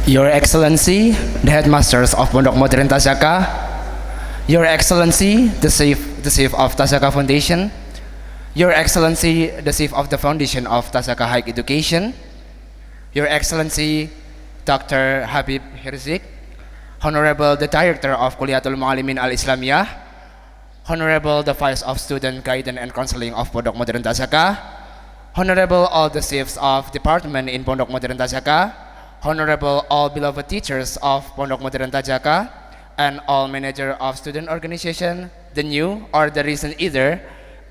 Your Excellency, the Headmasters of Pondok Modern Tazakka, Your Excellency, the Chief of Tazakka Foundation, Your Excellency, the Chief of the Foundation of Tazakka Higher Education, Your Excellency, Dr. Habib Hirzik, Honorable the Director of Kuliatul Muallimin Al-Islamiyah, Honorable the Vice of Student Guidance and Counseling of Pondok Modern Tazakka, Honorable all the Chiefs of Department in Pondok Modern Tazakka, Honorable all beloved teachers of Pondok Modern Tazakka, and all manager of student organization, the new or the recent either,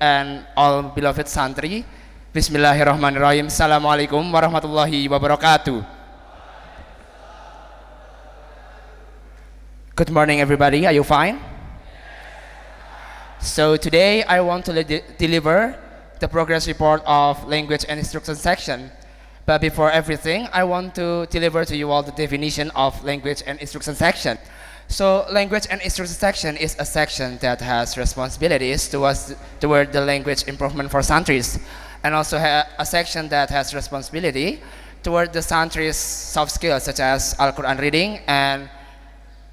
and all beloved santri. Bismillahirrahmanirrahim. Assalamualaikum warahmatullahi wabarakatuh. Good morning, everybody. Are you fine? So today I want to deliver the progress report of language and instruction section. But before everything, I want to deliver to you all the definition of language and instruction section. So language and instruction section is a section that has responsibilities toward the language improvement for santris, and also a section that has responsibility toward the santris soft skills such as Al-Quran reading and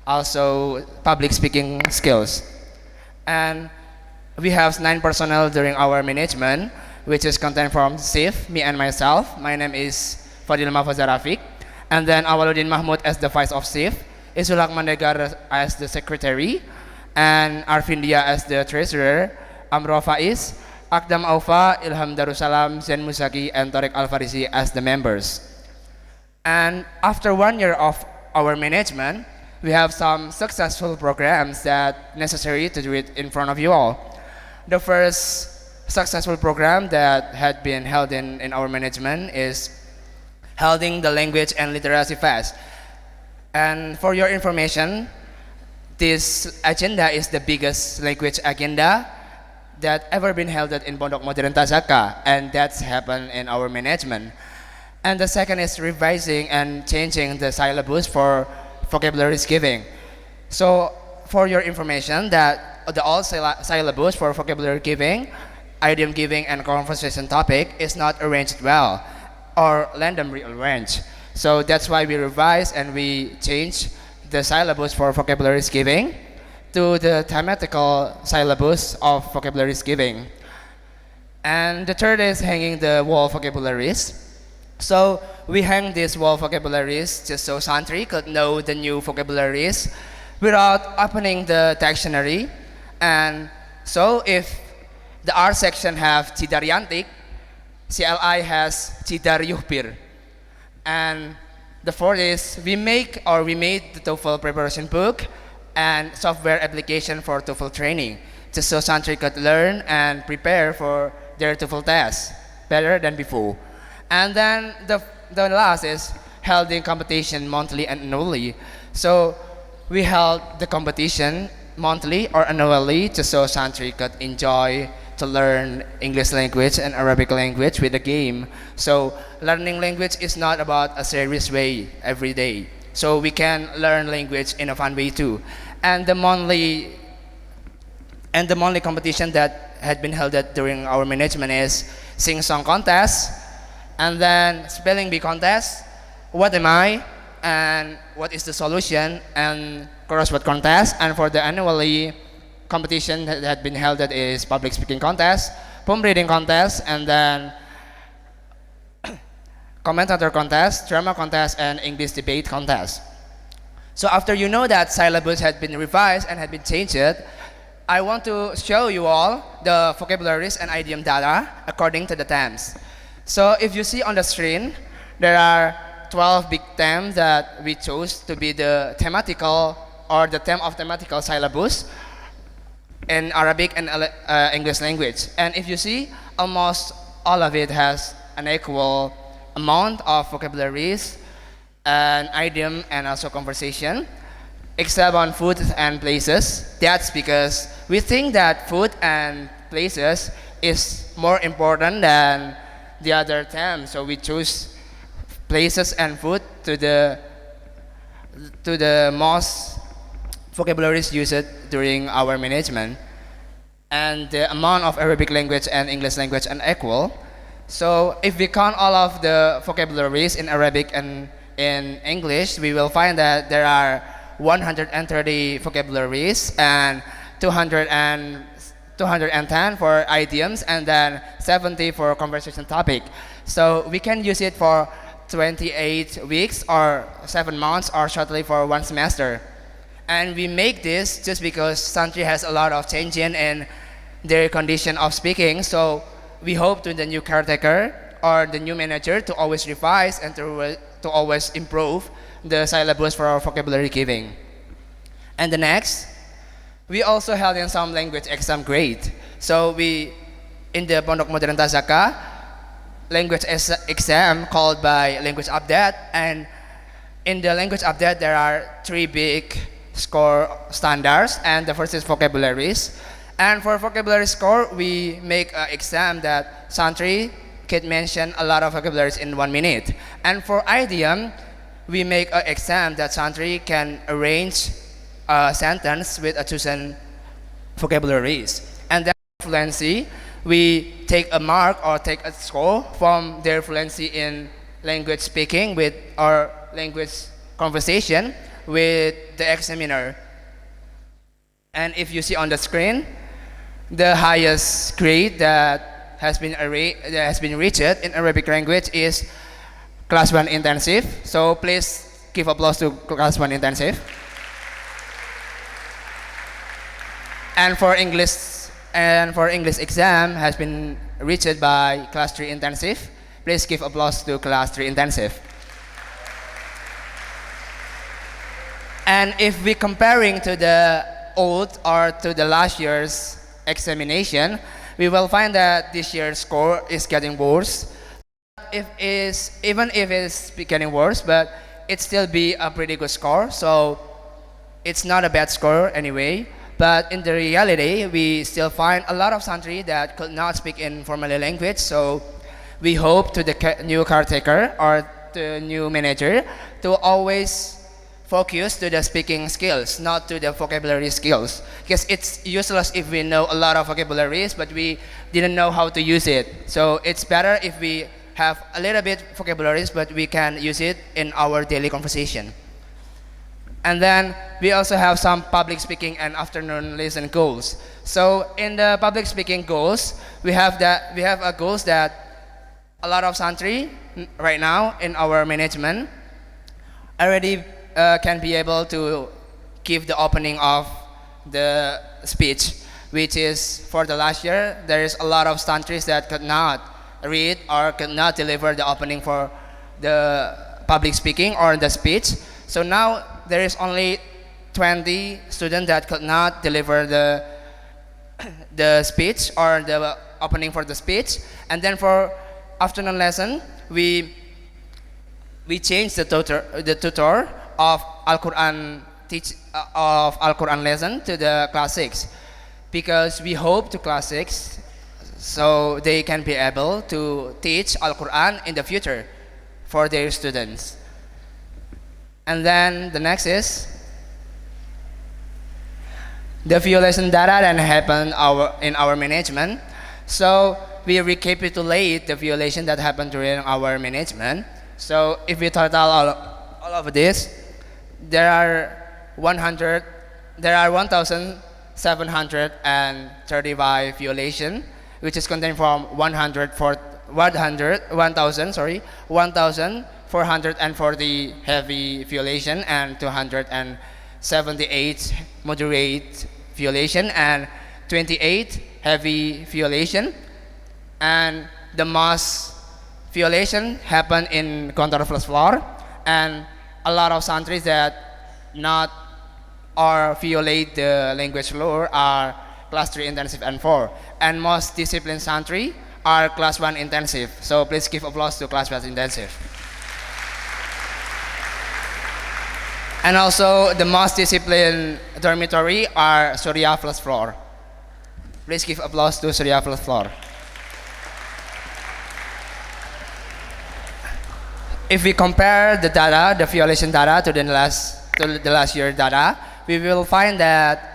also public speaking skills. And we have 9 personnel during our management, which is content from Sif, me and myself. My name is Fadhil Mahfaza Rafiq, and then Awaluddin Mahmud as the vice of Sif, Isulak Mandegar as the secretary, and Arvindia as the treasurer, Amro Faiz, Akdam Aufa, Ilham Darussalam, Zen Musaki, and Tariq Al-Farisi as the members. And after 1 year of our management, we have some successful programs that necessary to do it in front of you all. The first successful program that had been held in our management is holding the Language and Literacy Fest. And for your information, this agenda is the biggest language agenda that ever been held in Pondok Modern Tazakka, and that's happened in our management. And the second is revising and changing the syllabus for vocabularies giving. So for your information, that the all syllabus for vocabulary giving, idiom giving, and conversation topic is not arranged well or randomly arranged. So that's why we revise and we change the syllabus for vocabularies giving to the thematical syllabus of vocabularies giving. And the third is hanging the wall vocabularies. So we hang these wall vocabularies just so santri could know the new vocabularies without opening the dictionary. And so if the R section have Cidaryantik, CLI has Cidaryuhpir. And the fourth is we made the TOEFL preparation book and software application for TOEFL training, just so santri could learn and prepare for their TOEFL test better than before. And then the last is holding competition monthly and annually. So we held the competition monthly or annually just so santri could enjoy to learn English language and Arabic language with a game. So learning language is not about a serious way every day. So we can learn language in a fun way too. And the monthly competition that had been held during our management is sing-song contest, and then spelling bee contest, what am I, and what is the solution, and crossword contest. And for the annually competition that had been held is public speaking contest, poem reading contest, and then commentator contest, drama contest, and English debate contest. So after you know that syllabus had been revised and had been changed, I want to show you all the vocabularies and idiom data according to the themes. So if you see on the screen, there are 12 big themes that we chose to be the thematical or the theme of thematical syllabus in Arabic and English language. And if you see, almost all of it has an equal amount of vocabularies and idiom and also conversation, except on food and places. That's because we think that food and places is more important than the other themes. So we choose places and food to the most vocabularies used during our management. And the amount of Arabic language and English language are equal. So if we count all of the vocabularies in Arabic and in English, we will find that there are 130 vocabularies and 210 for idioms, and then 70 for conversation topic. So we can use it for 28 weeks or 7 months or shortly for 1 semester. And we make this just because santri has a lot of changing in their condition of speaking. So we hope to the new caretaker or the new manager to always revise and to always improve the syllabus for our vocabulary giving. And the next, we also held in some language exam grade. So we, in the Pondok Modern Tazakka, language exam called by language update, and in the language update there are 3 big score standards, and the first is vocabularies. And for vocabulary score, we make an exam that santri can mention a lot of vocabularies in 1 minute. And for idiom, we make an exam that santri can arrange a sentence with a chosen vocabularies. And then fluency, we take a mark or take a score from their fluency in language speaking with or language conversation with the examiner. And if you see on the screen, the highest grade that has been reached in Arabic language is class 1 intensive. So please give applause to class 1 intensive. And for English exam has been reached by class 3 intensive. Please give applause to class 3 intensive. And if we comparing to the old or to the last year's examination, we will find that this year's score is getting worse. Even if it's getting worse, but it still be a pretty good score. So it's not a bad score anyway. But in the reality, we still find a lot of santri that could not speak in formal language. So we hope to the new caretaker or the new manager to always focus to the speaking skills, not to the vocabulary skills. Because it's useless if we know a lot of vocabularies, but we didn't know how to use it. So it's better if we have a little bit vocabularies, but we can use it in our daily conversation. And then we also have some public speaking and afternoon lesson goals. So in the public speaking goals, we have a goals that a lot of santri right now in our management already can be able to give the opening of the speech, which is for the last year there is a lot of santris that could not read or could not deliver the opening for the public speaking or the speech. So now there is only 20 students that could not deliver the speech or the opening for the speech. And then for afternoon lesson, we changed the tutor of Al-Quran lesson to the class 6, because we hope to class 6 so they can be able to teach Al-Quran in the future for their students. And then the next is the violation data that happened in our management. So we recapitulate the violation that happened during our management. So if we total all of this, there are 1,735 violation, which is contained from 1,440 heavy violation and 278 moderate violation and 28 heavy violation. And the most violation happened in contour plus floor, and a lot of santris that not or violate the language law are class 3 intensive and 4, and most disciplined santri are class 1 intensive. So please give applause to class 1 intensive. And also the most disciplined dormitory are Surya plus floor. Please give applause to Surya plus floor. If we compare the data, the violation data to the last year data, we will find that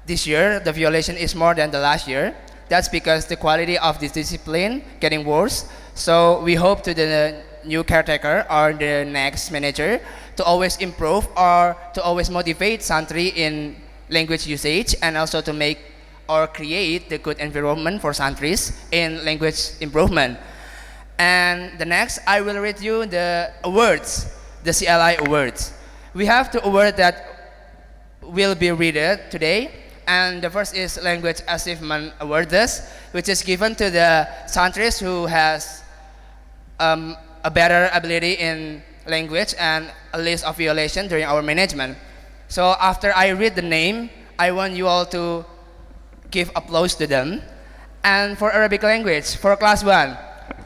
this year the violation is more than the last year. That's because the quality of this discipline getting worse. So we hope to the new caretaker or the next manager to always improve or to always motivate santri in language usage, and also to make or create the good environment for santris in language improvement. And the next, I will read you the awards, the CLI awards. We have two awards that will be read today. And the first is Language Achievement Awards, which is given to the santris who has a better ability in language and a list of violation during our management. So after I read the name, I want you all to give applause to them. And for Arabic language, for class 1,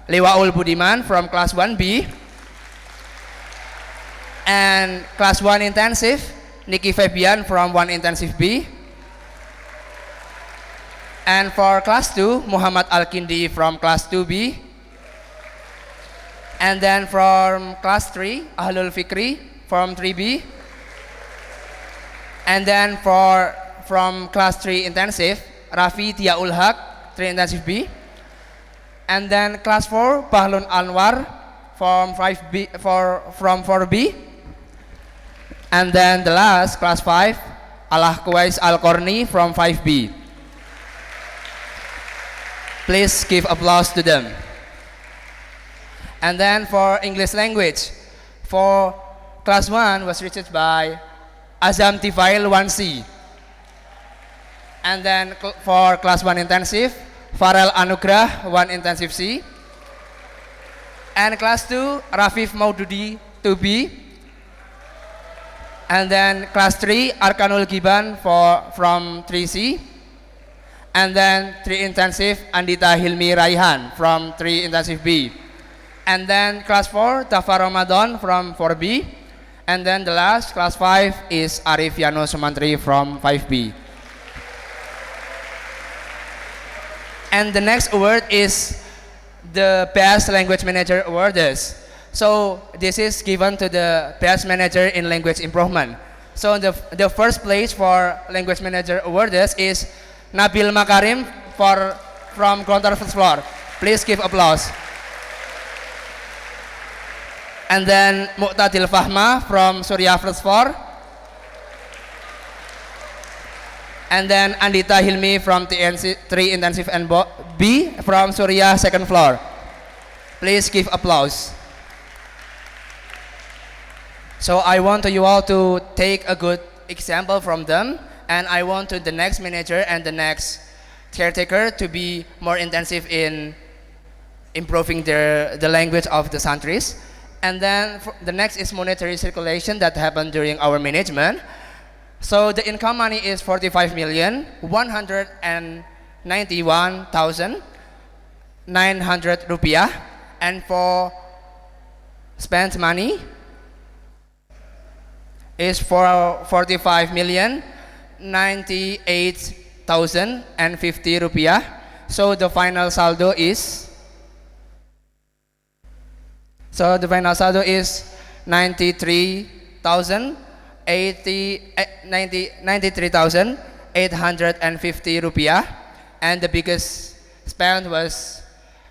Liwaul Budiman from class 1B. And class 1 intensive, Niki Fabian from 1 intensive B. And for class 2, Muhammad Al-Kindi from class 2B. And then from class 3, Ahlul Fikri from 3B. And then from class 3 intensive, Rafi Tiaul Haq, 3 intensive B. And then class 4, Bahlun Anwar from 5B, from 4B. And then the last, class 5, Alah Kuwais Al-Korni from 5B. Please give applause to them. And then for English language, for class 1 was reached by Azam Tifail 1C. And then for class 1 intensive, Farel Anugrah 1 intensive C. And class 2, Rafif Maududi 2B. And then class 3, Arkanul Giban from 3C. And then 3 intensive, Andita Hilmi Raihan from 3 intensive B. And then class 4, Tafa Ramadan from 4B. And then the last, class 5, is Arif Yano Sumantri from 5B. And the next award is the Best Language Manager Awards. So this is given to the Best Manager in Language Improvement. So the first place for Language Manager Awards is Nabil Makarim from Gontar First Floor. Please give applause. And then Mu'tadil Fahma from Surya First Floor. And then Andita Hilmi from 3 Intensive and B from Surya Second Floor. Please give applause. So I want you all to take a good example from them. And I want the next manager and the next caretaker to be more intensive in improving the language of the santris. And then the next is monetary circulation that happened during our management. So the income money is 45,191,900 rupiah. And for spent money is for 45,098,050 rupiah. So the final saldo is 93,850 rupiah. And the biggest spend was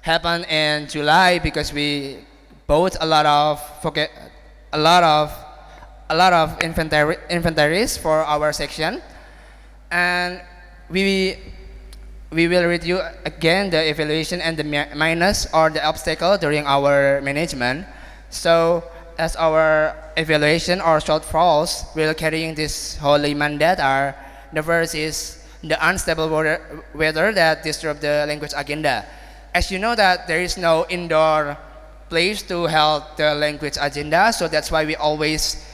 happened in July because we bought a lot of inventories for our section. And we will review again the evaluation and the minus or the obstacle during our management. So as our evaluation or shortfalls will carrying this holy mandate are, the first is the unstable weather that disrupt the language agenda. As you know that there is no indoor place to hold the language agenda, so that's why we always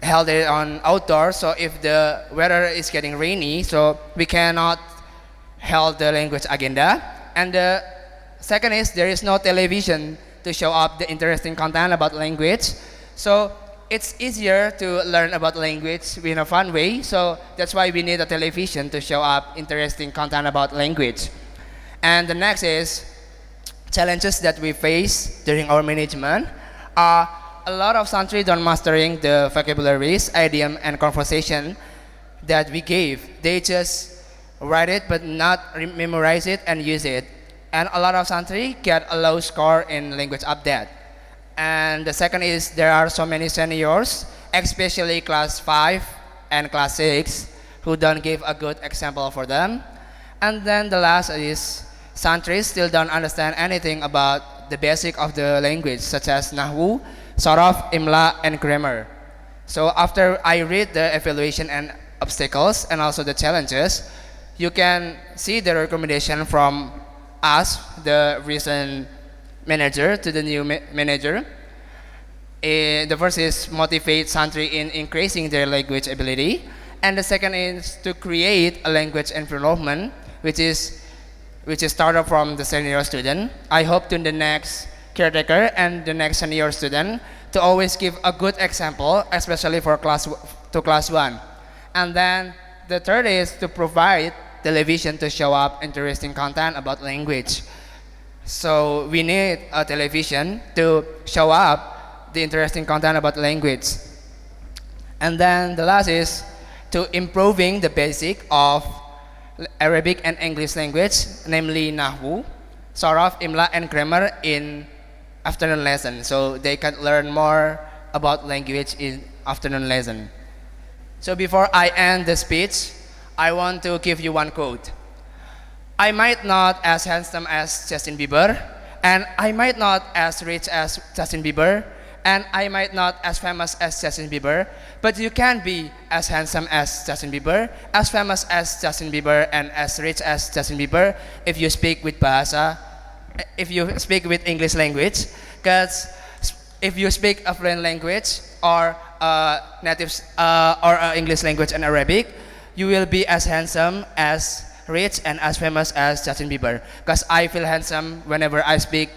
held it on outdoor. So if the weather is getting rainy, so we cannot hold the language agenda. And the second is there is no television to show up the interesting content about language. So it's easier to learn about language in a fun way. So that's why we need a television to show up interesting content about language. And the next is challenges that we face during our management are a lot of santri don't mastering the vocabularies, idiom, and conversation that we gave. They just write it but not memorize it and use it. And a lot of santri get a low score in language update. And the second is there are so many seniors, especially class 5 and class 6, who don't give a good example for them. And then the last is santri still don't understand anything about the basic of the language, such as nahwu, sorof, imla, and grammar. So after I read the evaluation and obstacles and also the challenges, you can see the recommendation from us, the recent manager, to the new manager. The first is motivate santri in increasing their language ability, and the second is to create a language environment which is started from the senior student. I hope to the next caretaker and the next senior student to always give a good example, especially for class 1. And then the third is to provide television to show up interesting content about language. So we need a television to show up the interesting content about language. And then the last is to improving the basic of Arabic and English language, namely nahwu, sorof, imla, and grammar in afternoon lesson, so they can learn more about language in afternoon lesson. So before I end the speech, I want to give you one quote. I might not as handsome as Justin Bieber, and I might not as rich as Justin Bieber, and I might not as famous as Justin Bieber, but you can be as handsome as Justin Bieber, as famous as Justin Bieber, and as rich as Justin Bieber if you speak with bahasa, if you speak with English language. Because if you speak a foreign language or native or English language and Arabic, you will be as handsome, as rich, and as famous as Justin Bieber. Because I feel handsome whenever I speak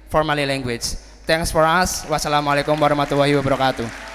formally language. Thanks for us. Wassalamualaikum warahmatullahi wabarakatuh.